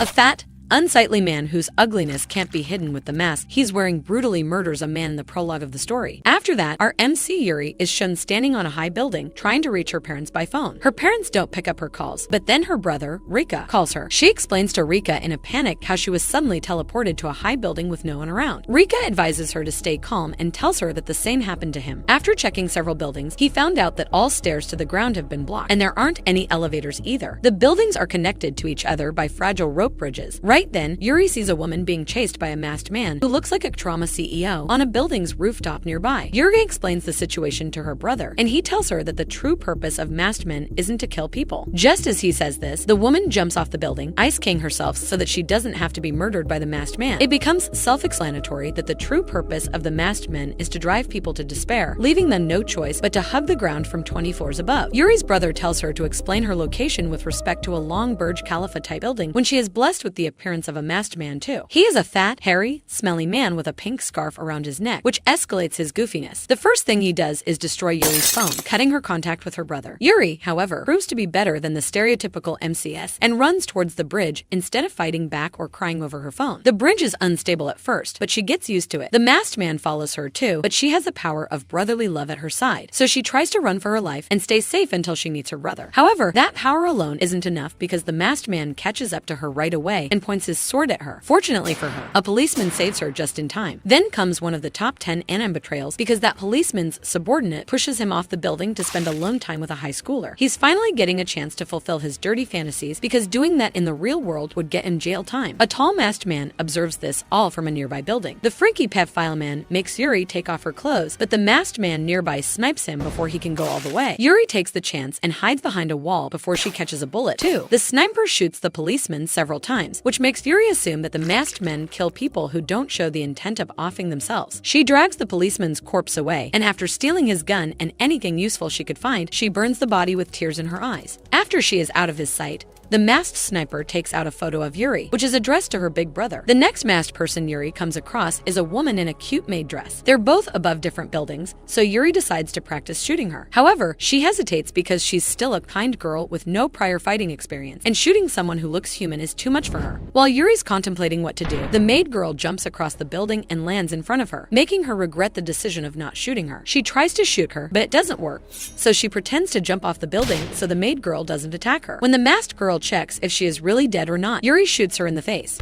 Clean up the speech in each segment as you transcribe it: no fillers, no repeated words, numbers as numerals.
A fat, unsightly man whose ugliness can't be hidden with the mask he's wearing brutally murders a man in the prologue of the story. After that, our MC Yuri is shown standing on a high building trying to reach her parents by phone. Her parents don't pick up her calls, but then her brother, Rika, calls her. She explains to Rika in a panic how she was suddenly teleported to a high building with no one around. Rika advises her to stay calm and tells her that the same happened to him. After checking several buildings, he found out that all stairs to the ground have been blocked, and there aren't any elevators either. The buildings are connected to each other by fragile rope bridges. Right then, Yuri sees a woman being chased by a masked man who looks like a trauma CEO on a building's rooftop nearby. Yuri explains the situation to her brother, and he tells her that the true purpose of masked men isn't to kill people. Just as he says this, the woman jumps off the building, ice-king herself so that she doesn't have to be murdered by the masked man. It becomes self-explanatory that the true purpose of the masked men is to drive people to despair, leaving them no choice but to hug the ground from 20 floors above. Yuri's brother tells her to explain her location with respect to a long Burj Khalifa-type building when she is blessed with the appearance of a masked man too. He is a fat, hairy, smelly man with a pink scarf around his neck, which escalates his goofiness. The first thing he does is destroy Yuri's phone, cutting her contact with her brother. Yuri, however, proves to be better than the stereotypical MCS and runs towards the bridge instead of fighting back or crying over her phone. The bridge is unstable at first, but she gets used to it. The masked man follows her too, but she has the power of brotherly love at her side, so she tries to run for her life and stay safe until she meets her brother. However, that power alone isn't enough because the masked man catches up to her right away and points his sword at her. Fortunately for her, a policeman saves her just in time. Then comes one of the top 10 anime betrayals because that policeman's subordinate pushes him off the building to spend alone time with a high schooler. He's finally getting a chance to fulfill his dirty fantasies because doing that in the real world would get him jail time. A tall masked man observes this all from a nearby building. The freaky pedophile man makes Yuri take off her clothes, but the masked man nearby snipes him before he can go all the way. Yuri takes the chance and hides behind a wall before she catches a bullet too. The sniper shoots the policeman several times, which makes Yuri assume that the masked men kill people who don't show the intent of offing themselves. She drags the policeman's corpse away, and after stealing his gun and anything useful she could find, she burns the body with tears in her eyes. After she is out of his sight, the masked sniper takes out a photo of Yuri, which is addressed to her big brother. The next masked person Yuri comes across is a woman in a cute maid dress. They're both above different buildings, so Yuri decides to practice shooting her. However, she hesitates because she's still a kind girl with no prior fighting experience, and shooting someone who looks human is too much for her. While Yuri's contemplating what to do, the maid girl jumps across the building and lands in front of her, making her regret the decision of not shooting her. She tries to shoot her, but it doesn't work, so she pretends to jump off the building so the maid girl doesn't attack her. When the masked girl checks if she is really dead or not, Yuri shoots her in the face.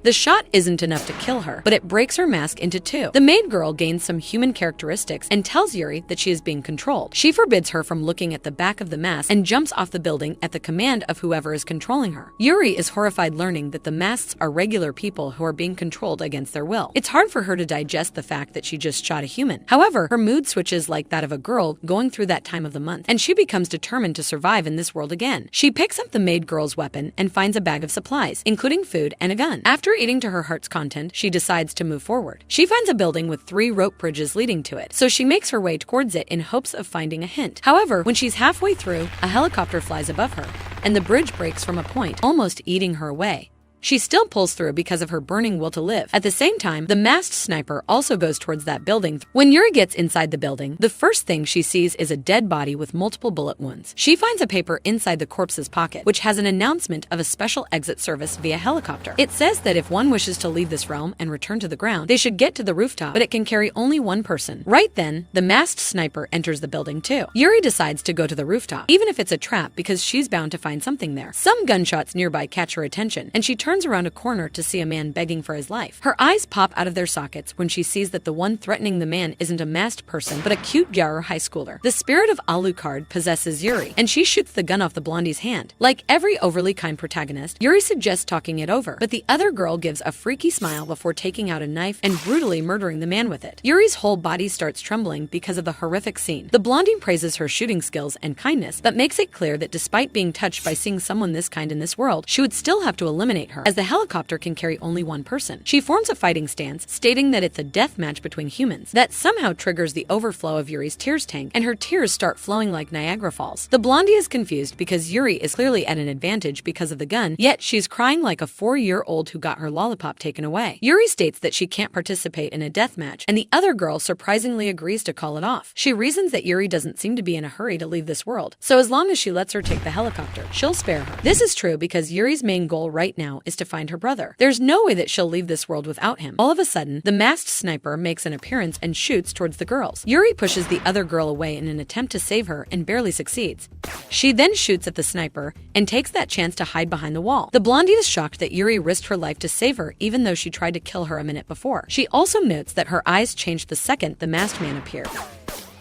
The shot isn't enough to kill her, but it breaks her mask into two. The maid girl gains some human characteristics and tells Yuri that she is being controlled. She forbids her from looking at the back of the mask and jumps off the building at the command of whoever is controlling her. Yuri is horrified learning that the masks are regular people who are being controlled against their will. It's hard for her to digest the fact that she just shot a human. However, her mood switches like that of a girl going through that time of the month, and she becomes determined to survive in this world again. She picks up the maid girl's weapon and finds a bag of supplies, including food and a gun. After eating to her heart's content, she decides to move forward. She finds a building with 3 rope bridges leading to it, so she makes her way towards it in hopes of finding a hint. However, when she's halfway through, a helicopter flies above her, and the bridge breaks from a point, almost eating her away. She still pulls through because of her burning will to live. At the same time, the masked sniper also goes towards that building. When Yuri gets inside the building, the first thing she sees is a dead body with multiple bullet wounds. She finds a paper inside the corpse's pocket, which has an announcement of a special exit service via helicopter. It says that if one wishes to leave this realm and return to the ground, they should get to the rooftop, but it can carry only one person. Right then, the masked sniper enters the building too. Yuri decides to go to the rooftop, even if it's a trap, because she's bound to find something there. Some gunshots nearby catch her attention, and she turns around a corner to see a man begging for his life. Her eyes pop out of their sockets when she sees that the one threatening the man isn't a masked person, but a cute Gyaro high schooler. The spirit of Alucard possesses Yuri, and she shoots the gun off the blondie's hand. Like every overly kind protagonist, Yuri suggests talking it over, but the other girl gives a freaky smile before taking out a knife and brutally murdering the man with it. Yuri's whole body starts trembling because of the horrific scene. The blondie praises her shooting skills and kindness, but makes it clear that despite being touched by seeing someone this kind in this world, she would still have to eliminate her, as the helicopter can carry only one person. She forms a fighting stance, stating that it's a death match between humans. That somehow triggers the overflow of Yuri's tears tank, and her tears start flowing like Niagara Falls. The blondie is confused because Yuri is clearly at an advantage because of the gun, yet she's crying like a 4-year-old who got her lollipop taken away. Yuri states that she can't participate in a death match, and the other girl surprisingly agrees to call it off. She reasons that Yuri doesn't seem to be in a hurry to leave this world, so as long as she lets her take the helicopter, she'll spare her. This is true because Yuri's main goal right now is to find her brother. There's no way that she'll leave this world without him. All of a sudden, the masked sniper makes an appearance and shoots towards the girls. Yuri pushes the other girl away in an attempt to save her and barely succeeds. She then shoots at the sniper and takes that chance to hide behind the wall. The blondie is shocked that Yuri risked her life to save her even though she tried to kill her a minute before. She also notes that her eyes changed the second the masked man appeared.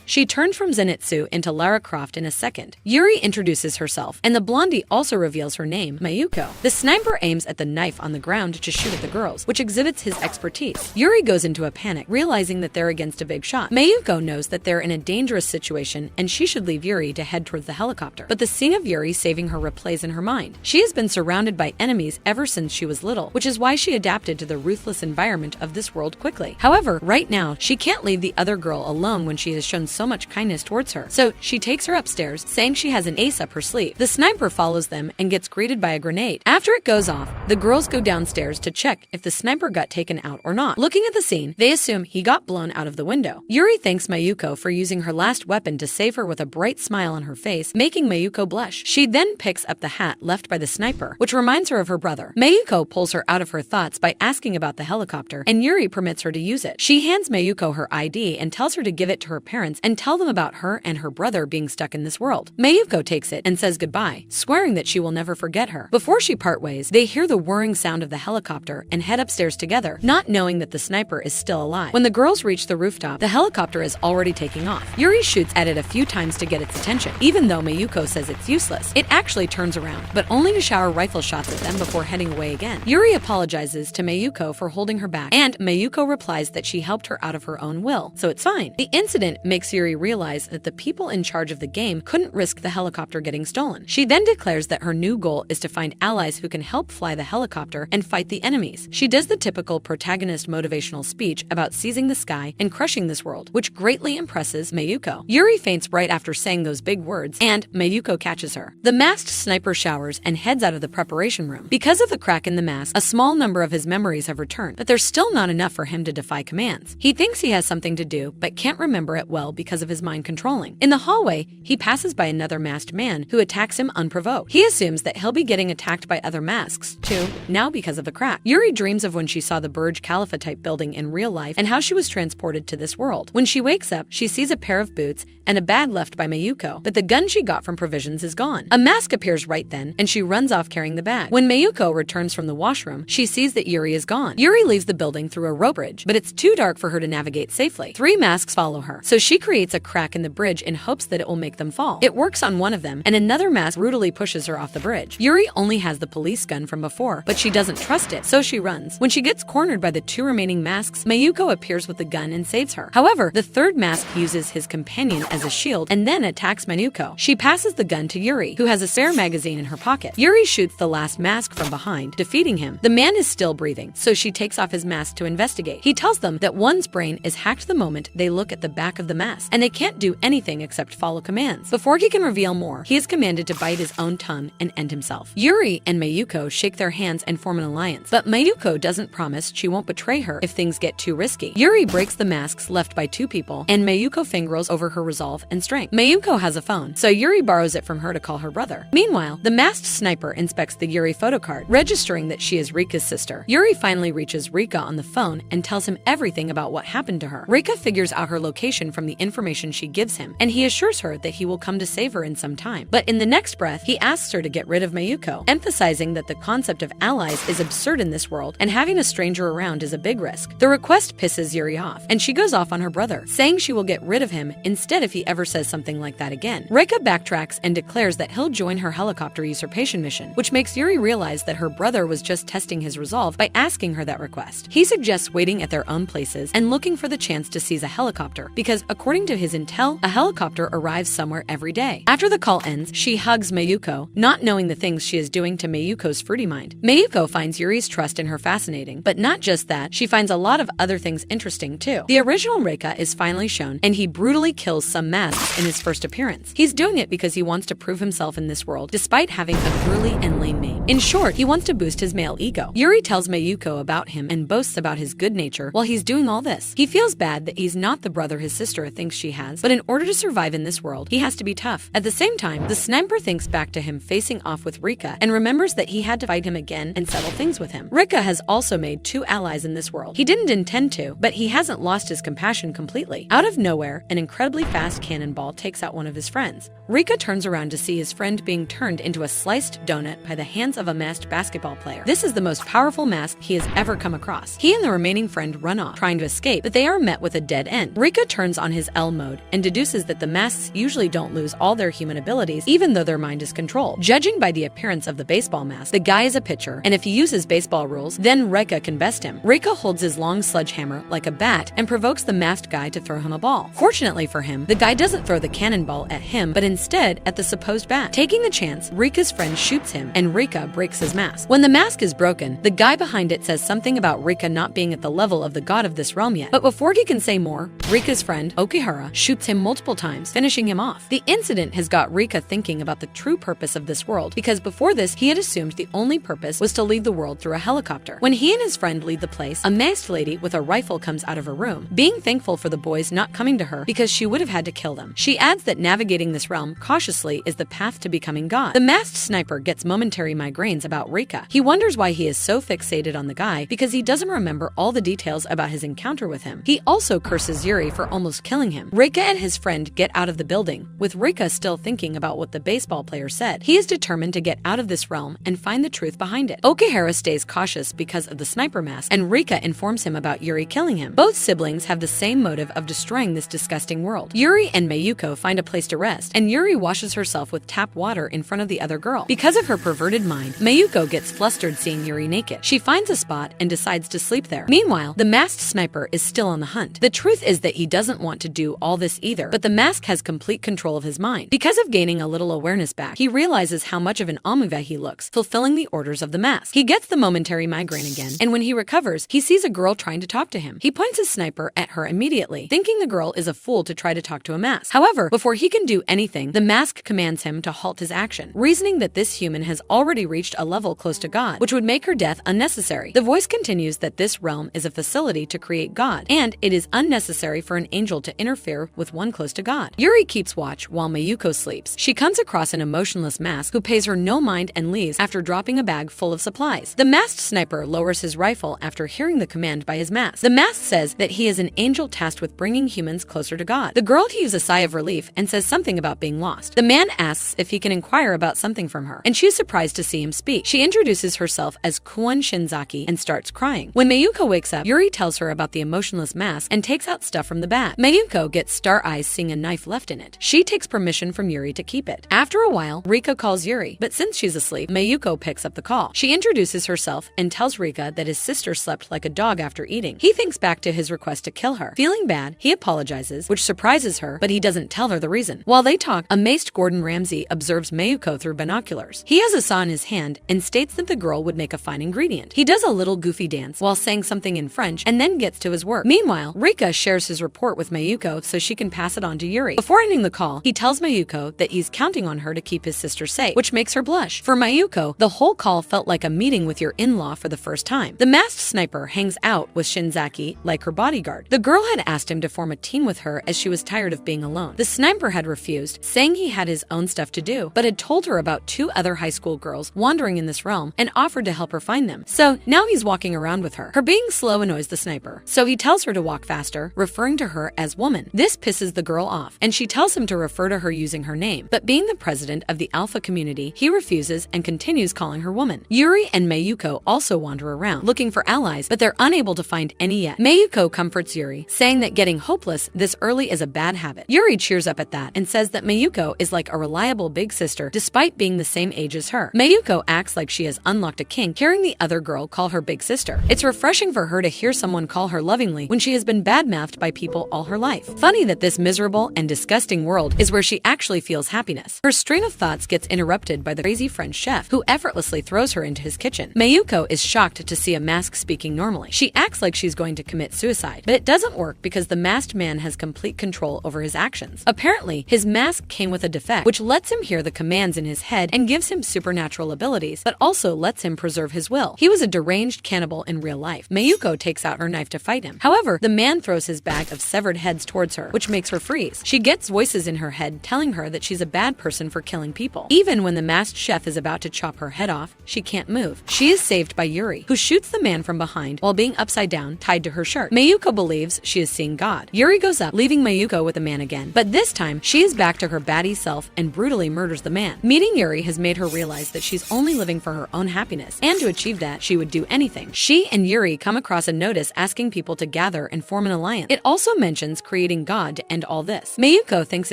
She turned from Zenitsu into Lara Croft in a second. Yuri introduces herself, and the blondie also reveals her name, Mayuko. The sniper aims at the knife on the ground to shoot at the girls, which exhibits his expertise. Yuri goes into a panic, realizing that they're against a big shot. Mayuko knows that they're in a dangerous situation, and she should leave Yuri to head towards the helicopter. But the scene of Yuri saving her replays in her mind. She has been surrounded by enemies ever since she was little, which is why she adapted to the ruthless environment of this world quickly. However, right now, she can't leave the other girl alone when she has shown so much kindness towards her. So she takes her upstairs, saying she has an ace up her sleeve. The sniper follows them and gets greeted by a grenade. After it goes off, the girls go downstairs to check if the sniper got taken out or not. Looking at the scene, they assume he got blown out of the window. Yuri thanks Mayuko for using her last weapon to save her with a bright smile on her face, making Mayuko blush. She then picks up the hat left by the sniper, which reminds her of her brother. Mayuko pulls her out of her thoughts by asking about the helicopter, and Yuri permits her to use it. She hands Mayuko her ID and tells her to give it to her parents and tell them about her and her brother being stuck in this world. Mayuko takes it and says goodbye, swearing that she will never forget her. Before she part ways, they hear the whirring sound of the helicopter and head upstairs together, not knowing that the sniper is still alive. When the girls reach the rooftop, the helicopter is already taking off. Yuri shoots at it a few times to get its attention, even though Mayuko says it's useless. It actually turns around, but only to shower rifle shots at them before heading away again. Yuri apologizes to Mayuko for holding her back, and Mayuko replies that she helped her out of her own will, so it's fine. The incident makes Yuri realize that the people in charge of the game couldn't risk the helicopter getting stolen. She then declares that her new goal is to find allies who can help fly the helicopter and fight the enemies. She does the typical protagonist motivational speech about seizing the sky and crushing this world, which greatly impresses Mayuko. Yuri faints right after saying those big words, and Mayuko catches her. The masked sniper showers and heads out of the preparation room. Because of the crack in the mask, a small number of his memories have returned, but there's still not enough for him to defy commands. He thinks he has something to do, but can't remember it well because of his mind controlling. In the hallway, he passes by another masked man who attacks him unprovoked. He assumes that he'll be getting attacked by other masks, too, now because of the crack. Yuri dreams of when she saw the Burj Khalifa type building in real life and how she was transported to this world. When she wakes up, she sees a pair of boots and a bag left by Mayuko, but the gun she got from provisions is gone. A mask appears right then, and she runs off carrying the bag. When Mayuko returns from the washroom, she sees that Yuri is gone. Yuri leaves the building through a rope bridge, but it's too dark for her to navigate safely. 3 masks follow her, so she creates a crack in the bridge in hopes that it will make them fall. It works on one of them, and another mask brutally pushes her off the bridge. Yuri only has the police gun from before, but she doesn't trust it, so she runs. When she gets cornered by the 2 remaining masks, Mayuko appears with the gun and saves her. However, the 3rd mask uses his companion as a shield and then attacks Mayuko. She passes the gun to Yuri, who has a spare magazine in her pocket. Yuri shoots the last mask from behind, defeating him. The man is still breathing, so she takes off his mask to investigate. He tells them that one's brain is hacked the moment they look at the back of the mask, and they can't do anything except follow commands. Before he can reveal more, he is commanded to bite his own tongue and end himself. Yuri and Mayuko shake their hands and form an alliance, but Mayuko doesn't promise she won't betray her if things get too risky. Yuri breaks the masks left by 2 people, and Mayuko fangirls over her resolve and strength. Mayuko has a phone, so Yuri borrows it from her to call her brother. Meanwhile, the masked sniper inspects the Yuri photo card, registering that she is Rika's sister. Yuri finally reaches Rika on the phone and tells him everything about what happened to her. Rika figures out her location from the information she gives him, and he assures her that he will come to save her in some time. But in the next breath, he asks her to get rid of Mayuko, emphasizing that the concept of allies is absurd in this world, and having a stranger around is a big risk. The request pisses Yuri off, and she goes off on her brother, saying she will get rid of him instead if he ever says something like that again. Rika backtracks and declares that he'll join her helicopter usurpation mission, which makes Yuri realize that her brother was just testing his resolve by asking her that request. He suggests waiting at their own places and looking for the chance to seize a helicopter, because according to his intel, a helicopter arrives somewhere every day. After the call ends, she hugs Mayuko, not knowing the things she is doing to Mayuko's fruity mind. Mayuko finds Yuri's trust in her fascinating, but not just that, she finds a lot of other things interesting too. The original Reika is finally shown, and he brutally kills some masks in his first appearance. He's doing it because he wants to prove himself in this world, despite having a girly and lame name. In short, he wants to boost his male ego. Yuri tells Mayuko about him and boasts about his good nature while he's doing all this. He feels bad that he's not the brother his sister thinks thinks she has, but in order to survive in this world, he has to be tough. At the same time, the sniper thinks back to him facing off with Rika and remembers that he had to fight him again and settle things with him. Rika has also made 2 allies in this world. He didn't intend to, but he hasn't lost his compassion completely. Out of nowhere, an incredibly fast cannonball takes out one of his friends. Rika turns around to see his friend being turned into a sliced donut by the hands of a masked basketball player. This is the most powerful mask he has ever come across. He and the remaining friend run off, trying to escape, but they are met with a dead end. Rika turns on his L mode and deduces that the masks usually don't lose all their human abilities, even though their mind is controlled. Judging by the appearance of the baseball mask, the guy is a pitcher, and if he uses baseball rules, then Rika can best him. Rika holds his long sledgehammer like a bat and provokes the masked guy to throw him a ball. Fortunately for him, the guy doesn't throw the cannonball at him, but instead at the supposed bat. Taking the chance, Rika's friend shoots him, and Rika breaks his mask. When the mask is broken, the guy behind it says something about Rika not being at the level of the god of this realm yet. But before he can say more, Rika's friend, Okihara, shoots him multiple times, finishing him off. The incident has got Rika thinking about the true purpose of this world, because before this, he had assumed the only purpose was to lead the world through a helicopter. When he and his friend leave the place, a masked lady with a rifle comes out of her room, being thankful for the boys not coming to her because she would have had to kill them. She adds that navigating this realm cautiously is the path to becoming God. The masked sniper gets momentary migraines about Rika. He wonders why he is so fixated on the guy because he doesn't remember all the details about his encounter with him. He also curses Yuri for almost killing him. Rika and his friend get out of the building, with Rika still thinking about what the baseball player said. He is determined to get out of this realm and find the truth behind it. Okihara stays cautious because of the sniper mask, and Rika informs him about Yuri killing him. Both siblings have the same motive of destroying this disgusting world. Yuri and Mayuko find a place to rest, and Yuri washes herself with tap water in front of the other girl. Because of her perverted mind, Mayuko gets flustered seeing Yuri naked. She finds a spot and decides to sleep there. Meanwhile, the masked sniper is still on the hunt. The truth is that he doesn't want to do all this either, but the mask has complete control of his mind. Because of gaining a little awareness back, he realizes how much of an amuva he looks, fulfilling the orders of the mask. He gets the momentary migraine again, and when he recovers, he sees a girl trying to talk to him. He points his sniper at her immediately, thinking the girl is a fool to try to talk to a mask. However, before he can do anything, the mask commands him to halt his action, reasoning that this human has already reached a level close to God, which would make her death unnecessary. The voice continues that this realm is a facility to create God, and it is unnecessary for an angel to interfere with one close to God. Yuri keeps watch while Mayuko sleeps. She comes across an emotionless mask who pays her no mind and leaves after dropping a bag full of supplies. The masked sniper lowers his rifle after hearing the command by his mask. The mask says that he is an angel tasked with bringing humans closer to God. The girl heaves a sigh of relief and says something about being lost. The man asks if he can inquire about something from her, and she is surprised to see him speak. She introduces herself as Kuon Shinzaki and starts crying. When Mayuko wakes up, Yuri tells her about the emotionless mask and takes out stuff from the bag. Mayuko gets star eyes seeing a knife left in it. She takes permission from Yuri to keep it. After a while, Rika calls Yuri, but since she's asleep, Mayuko picks up the call. She introduces herself and tells Rika that his sister slept like a dog after eating. He thinks back to his request to kill her. Feeling bad, he apologizes, which surprises her, but he doesn't tell her the reason. While they talk, a maced Gordon Ramsay observes Mayuko through binoculars. He has a saw in his hand and states that the girl would make a fine ingredient. He does a little goofy dance while saying something in French and then gets to his work. Meanwhile, Rika shares his report with Mayuko so she can pass it on to Yuri. Before ending the call, he tells Mayuko that he's counting on her to keep his sister safe, which makes her blush. For Mayuko, the whole call felt like a meeting with your in-law for the first time. The masked sniper hangs out with Shinzaki like her bodyguard. The girl had asked him to form a team with her as she was tired of being alone. The sniper had refused, saying he had his own stuff to do, but had told her about 2 other high school girls wandering in this realm and offered to help her find them. So now he's walking around with her. Her being slow annoys the sniper, so he tells her to walk faster, referring to her as woman. This pisses the girl off, and she tells him to refer to her using her name. But being the president of the alpha community, he refuses and continues calling her woman. Yuri and Mayuko also wander around, looking for allies, but they're unable to find any yet. Mayuko comforts Yuri, saying that getting hopeless this early is a bad habit. Yuri cheers up at that and says that Mayuko is like a reliable big sister despite being the same age as her. Mayuko acts like she has unlocked a kink, hearing the other girl call her big sister. It's refreshing for her to hear someone call her lovingly when she has been badmouthed by people all her life. Funny that this miserable and disgusting world is where she actually feels happiness. Her stream of thoughts gets interrupted by the crazy French chef, who effortlessly throws her into his kitchen. Mayuko is shocked to see a mask speaking normally. She acts like she's going to commit suicide, but it doesn't work because the masked man has complete control over his actions. Apparently, his mask came with a defect, which lets him hear the commands in his head and gives him supernatural abilities, but also lets him preserve his will. He was a deranged cannibal in real life. Mayuko takes out her knife to fight him. However, the man throws his bag of severed heads towards her, which makes her freeze. She gets voices in her head telling her that she's a bad person for killing people. Even when the masked chef is about to chop her head off, she can't move. She is saved by Yuri, who shoots the man from behind while being upside down, tied to her shirt. Mayuko believes she is seeing God. Yuri goes up, leaving Mayuko with the man again, but this time she is back to her baddie self and brutally murders the man. Meeting Yuri has made her realize that she's only living for her own happiness, and to achieve that, she would do anything. She and Yuri come across a notice asking people to gather and form an alliance. It also mentions creating God to end all this. Mayuko thinks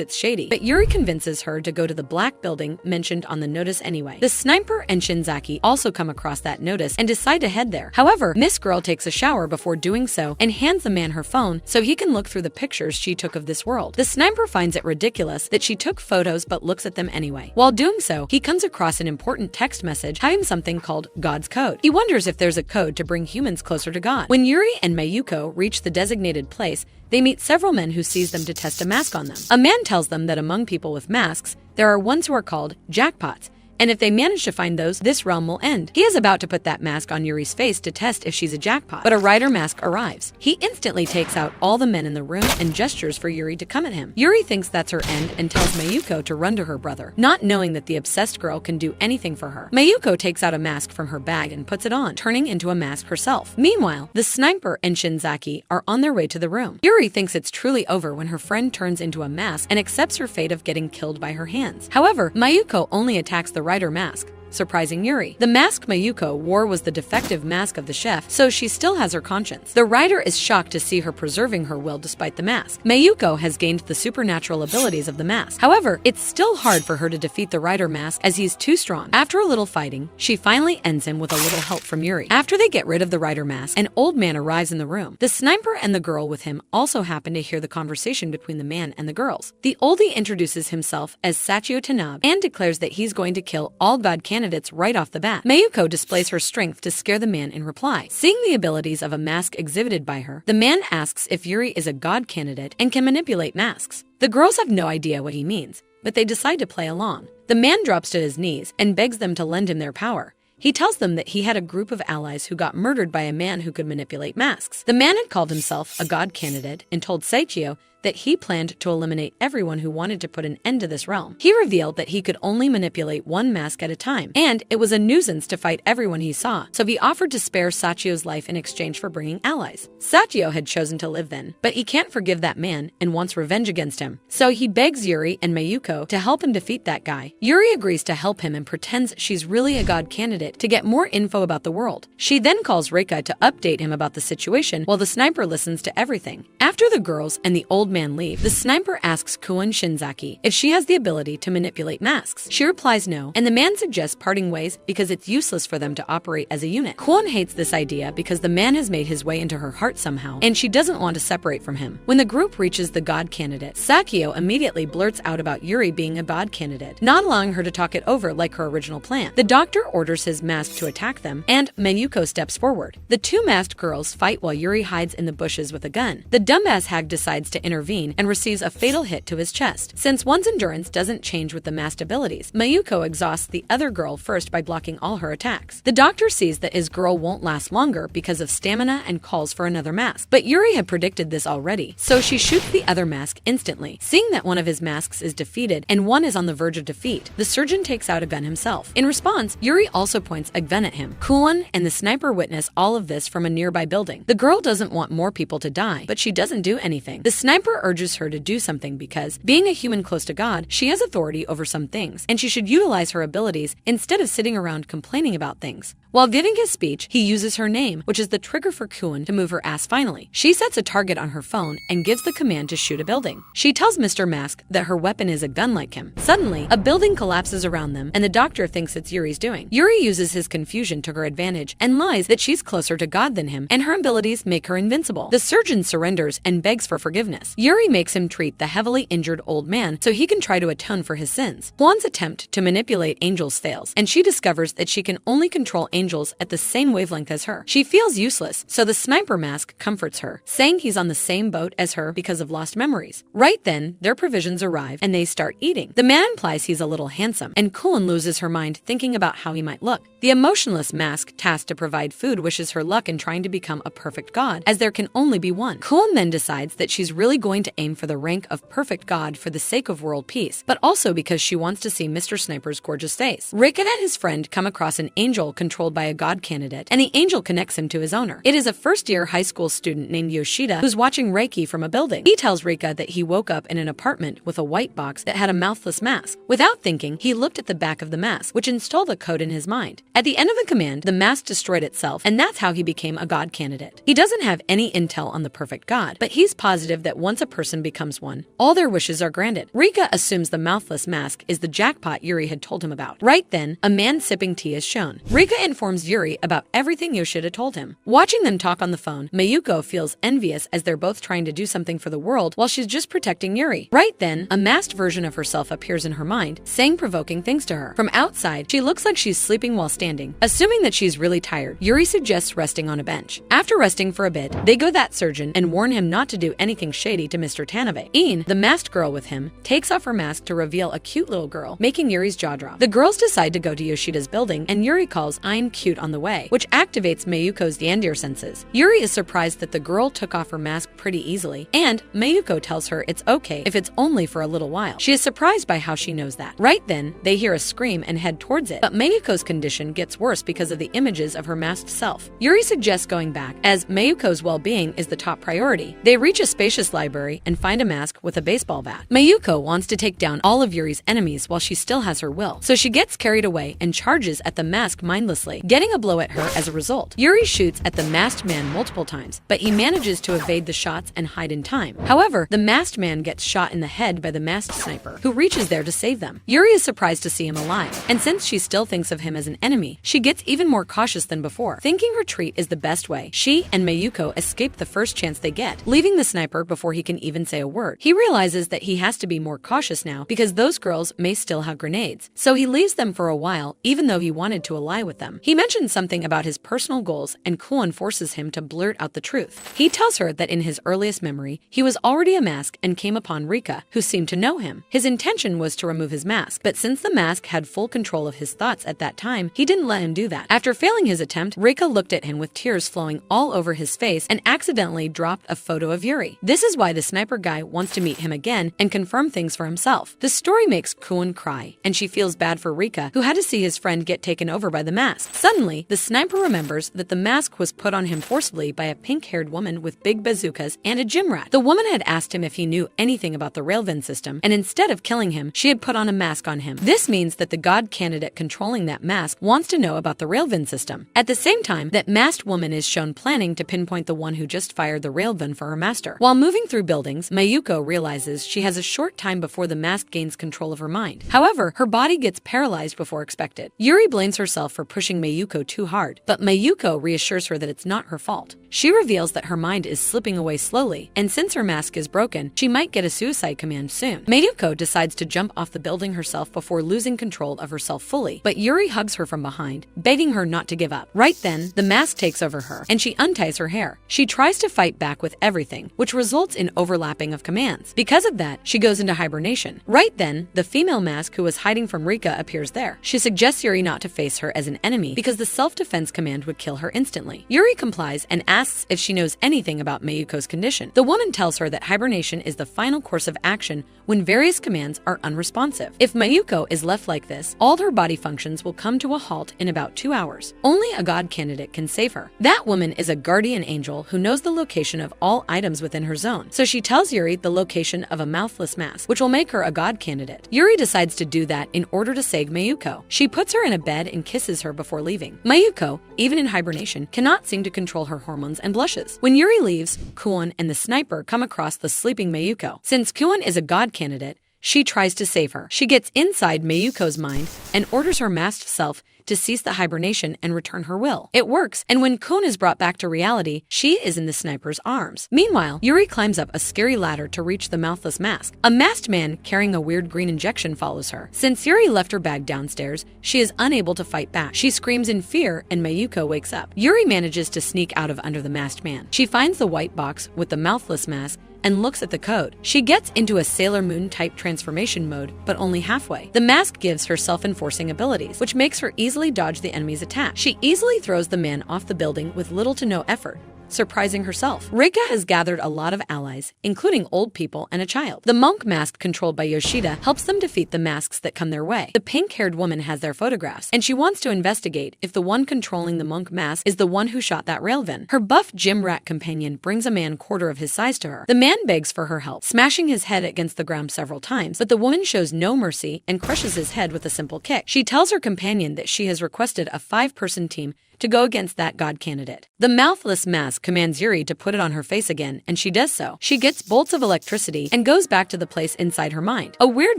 it's shady, but Yuri convinces her to go to the black building mentioned on the notice anyway. The sniper and Shinzaki also come across that notice and decide to head there. However, Miss Girl takes a shower before doing so and hands the man her phone so he can look through the pictures she took of this world. The sniper finds it ridiculous that she took photos but looks at them anyway. While doing so, he comes across an important text message having something called God's code. He wonders if there's a code to bring humans closer to God. When Yuri and Mayuko reach the designated place, they meet several men who seize them to test a mask on them. A man tells them that among people with masks, there are ones who are called jackpots, and if they manage to find those, this realm will end. He is about to put that mask on Yuri's face to test if she's a jackpot, but a rider mask arrives. He instantly takes out all the men in the room and gestures for Yuri to come at him. Yuri thinks that's her end and tells Mayuko to run to her brother, not knowing that the obsessed girl can do anything for her. Mayuko takes out a mask from her bag and puts it on, turning into a mask herself. Meanwhile, the sniper and Shinzaki are on their way to the room. Yuri thinks it's truly over when her friend turns into a mask and accepts her fate of getting killed by her hands. However, Mayuko only attacks the rider mask, surprising Yuri. The mask Mayuko wore was the defective mask of the chef, so she still has her conscience. The rider is shocked to see her preserving her will despite the mask. Mayuko has gained the supernatural abilities of the mask. However, it's still hard for her to defeat the rider mask as he's too strong. After a little fighting, she finally ends him with a little help from Yuri. After they get rid of the rider mask, an old man arrives in the room. The sniper and the girl with him also happen to hear the conversation between the man and the girls. The oldie introduces himself as Sachio Tanabe and declares that he's going to kill all god candidates right off the bat. Mayuko displays her strength to scare the man in reply. Seeing the abilities of a mask exhibited by her, the man asks if Yuri is a god candidate and can manipulate masks. The girls have no idea what he means, but they decide to play along. The man drops to his knees and begs them to lend him their power. He tells them that he had a group of allies who got murdered by a man who could manipulate masks. The man had called himself a god candidate and told Saichio that he planned to eliminate everyone who wanted to put an end to this realm. He revealed that he could only manipulate one mask at a time, and it was a nuisance to fight everyone he saw, so he offered to spare Sachio's life in exchange for bringing allies. Sachio had chosen to live then, but he can't forgive that man and wants revenge against him, so he begs Yuri and Mayuko to help him defeat that guy. Yuri agrees to help him and pretends she's really a god candidate to get more info about the world. She then calls Reika to update him about the situation while the sniper listens to everything. After the girls and the old man leave, the sniper asks Kuon Shinzaki if she has the ability to manipulate masks. She replies no, and the man suggests parting ways because it's useless for them to operate as a unit. Kuon hates this idea because the man has made his way into her heart somehow, and she doesn't want to separate from him. When the group reaches the god candidate, Sakio immediately blurts out about Yuri being a god candidate, not allowing her to talk it over like her original plan. The doctor orders his mask to attack them, and Mayuko steps forward. The two masked girls fight while Yuri hides in the bushes with a gun. The dumbass hag decides to intervene and receives a fatal hit to his chest. Since one's endurance doesn't change with the masked abilities, Mayuko exhausts the other girl first by blocking all her attacks. The doctor sees that his girl won't last longer because of stamina and calls for another mask. But Yuri had predicted this already, so she shoots the other mask instantly. Seeing that one of his masks is defeated and one is on the verge of defeat, the surgeon takes out a gun himself. In response, Yuri also points a gun at him. Kuon and the sniper witness all of this from a nearby building. The girl doesn't want more people to die, but she doesn't do anything. The sniper urges her to do something because, being a human close to God, she has authority over some things, and she should utilize her abilities instead of sitting around complaining about things. While giving his speech, he uses her name, which is the trigger for Kuon to move her ass finally. She sets a target on her phone and gives the command to shoot a building. She tells Mr. Mask that her weapon is a gun like him. Suddenly, a building collapses around them, and the doctor thinks it's Yuri's doing. Yuri uses his confusion to her advantage and lies that she's closer to God than him, and her abilities make her invincible. The surgeon surrenders and begs for forgiveness. Yuri makes him treat the heavily injured old man so he can try to atone for his sins. Juan's attempt to manipulate angels fails, and she discovers that she can only control angels at the same wavelength as her. She feels useless, so the sniper mask comforts her, saying he's on the same boat as her because of lost memories. Right then, their provisions arrive, and they start eating. The man implies he's a little handsome, and Kuon loses her mind thinking about how he might look. The emotionless mask tasked to provide food wishes her luck in trying to become a perfect god, as there can only be one. Kuon then decides that she's really going to aim for the rank of perfect god for the sake of world peace, but also because she wants to see Mr. Sniper's gorgeous face. Rika and his friend come across an angel controlled by a god candidate, and the angel connects him to his owner. It is a first-year high school student named Yoshida who's watching Reiki from a building. He tells Rika that he woke up in an apartment with a white box that had a mouthless mask. Without thinking, he looked at the back of the mask, which installed a code in his mind. At the end of the command, the mask destroyed itself, and that's how he became a god candidate. He doesn't have any intel on the perfect god, but he's positive that once a person becomes one, all their wishes are granted. Rika assumes the mouthless mask is the jackpot Yuri had told him about. Right then, a man sipping tea is shown. Rika informs Yuri about everything Yoshida told him. Watching them talk on the phone, Mayuko feels envious as they're both trying to do something for the world while she's just protecting Yuri. Right then, a masked version of herself appears in her mind, saying provoking things to her. From outside, she looks like she's sleeping while standing. Assuming that she's really tired, Yuri suggests resting on a bench. After resting for a bit, they go to that surgeon and warn him not to do anything shady to Mr. Tanabe. Ian, the masked girl with him, takes off her mask to reveal a cute little girl, making Yuri's jaw drop. The girls decide to go to Yoshida's building, and Yuri calls I'm cute on the way, which activates Mayuko's yandir senses. Yuri is surprised that the girl took off her mask pretty easily, and Mayuko tells her it's okay if it's only for a little while. She is surprised by how she knows that. Right then, they hear a scream and head towards it, but Mayuko's condition gets worse because of the images of her masked self. Yuri suggests going back, as Mayuko's well-being is the top priority. They reach a spacious library and find a mask with a baseball bat. Mayuko wants to take down all of Yuri's enemies while she still has her will, so she gets carried away and charges at the mask mindlessly, getting a blow at her as a result. Yuri shoots at the masked man multiple times, but he manages to evade the shots and hide in time. However, the masked man gets shot in the head by the masked sniper, who reaches there to save them. Yuri is surprised to see him alive, and since she still thinks of him as an enemy, she gets even more cautious than before. Thinking retreat is the best way, she and Mayuko escape the first chance they get, leaving the sniper before he can even say a word. He realizes that he has to be more cautious now because those girls may still have grenades, so he leaves them for a while even though he wanted to ally with them. He mentions something about his personal goals, and Kuon forces him to blurt out the truth. He tells her that in his earliest memory, he was already a mask and came upon Rika, who seemed to know him. His intention was to remove his mask, but since the mask had full control of his thoughts at that time, he didn't let him do that. After failing his attempt, Rika looked at him with tears flowing all over his face and accidentally dropped a photo of Yuri. This is why the sniper guy wants to meet him again and confirm things for himself. The story makes Kuon cry, and she feels bad for Rika, who had to see his friend get taken over by the mask. Suddenly, the sniper remembers that the mask was put on him forcibly by a pink-haired woman with big bazookas and a gym rat. The woman had asked him if he knew anything about the Railvin system, and instead of killing him, she had put on a mask on him. This means that the god candidate controlling that mask wants to know about the Railvin system. At the same time, that masked woman is shown planning to pinpoint the one who just fired the Railvin for her master. While moving through buildings, Mayuko realizes she has a short time before the mask gains control of her mind. However, her body gets paralyzed before expected. Yuri blames herself for pushing Mayuko too hard, but Mayuko reassures her that it's not her fault. She reveals that her mind is slipping away slowly, and since her mask is broken, she might get a suicide command soon. Mayuko decides to jump off the building herself before losing control of herself fully, but Yuri hugs her from behind, begging her not to give up. Right then, the mask takes over her, and she unties her hair. She tries to fight back with everything, which results in overlapping of commands. Because of that, she goes into hibernation. Right then, the female mask who was hiding from Rika appears there. She suggests Yuri not to face her as an enemy because the self-defense command would kill her instantly. Yuri complies and asks if she knows anything about Mayuko's condition. The woman tells her that hibernation is the final course of action when various commands are unresponsive. If Mayuko is left like this, all her body functions will come to a halt in about 2 hours. Only a god candidate can save her. That woman is a guardian angel who knows the location of all items within her zone, so she tells Yuri the location of a mouthless mask, which will make her a god candidate. Yuri decides to do that in order to save Mayuko. She puts her in a bed and kisses her before leaving. Mayuko, even in hibernation, cannot seem to control her hormones and blushes. When Yuri leaves, Kuon and the sniper come across the sleeping Mayuko. Since Kuon is a god candidate, she tries to save her. She gets inside Mayuko's mind and orders her masked self to cease the hibernation and return her will. It works, and when Kuon is brought back to reality, she is in the sniper's arms. Meanwhile, Yuri climbs up a scary ladder to reach the mouthless mask. A masked man carrying a weird green injection follows her. Since Yuri left her bag downstairs, she is unable to fight back. She screams in fear, and Mayuko wakes up. Yuri manages to sneak out of under the masked man. She finds the white box with the mouthless mask and looks at the code. She gets into a Sailor Moon type transformation mode, but only halfway. The mask gives her self-enforcing abilities, which makes her easily dodge the enemy's attack. She easily throws the man off the building with little to no effort, surprising herself. Rika has gathered a lot of allies, including old people and a child. The monk mask controlled by Yoshida helps them defeat the masks that come their way. The pink-haired woman has their photographs, and she wants to investigate if the one controlling the monk mask is the one who shot that railvan. Her buff gym rat companion brings a man quarter of his size to her. The man begs for her help, smashing his head against the ground several times, but the woman shows no mercy and crushes his head with a simple kick. She tells her companion that she has requested a 5-person team to go against that god candidate. The mouthless mask commands Yuri to put it on her face again, and she does so. She gets bolts of electricity and goes back to the place inside her mind. A weird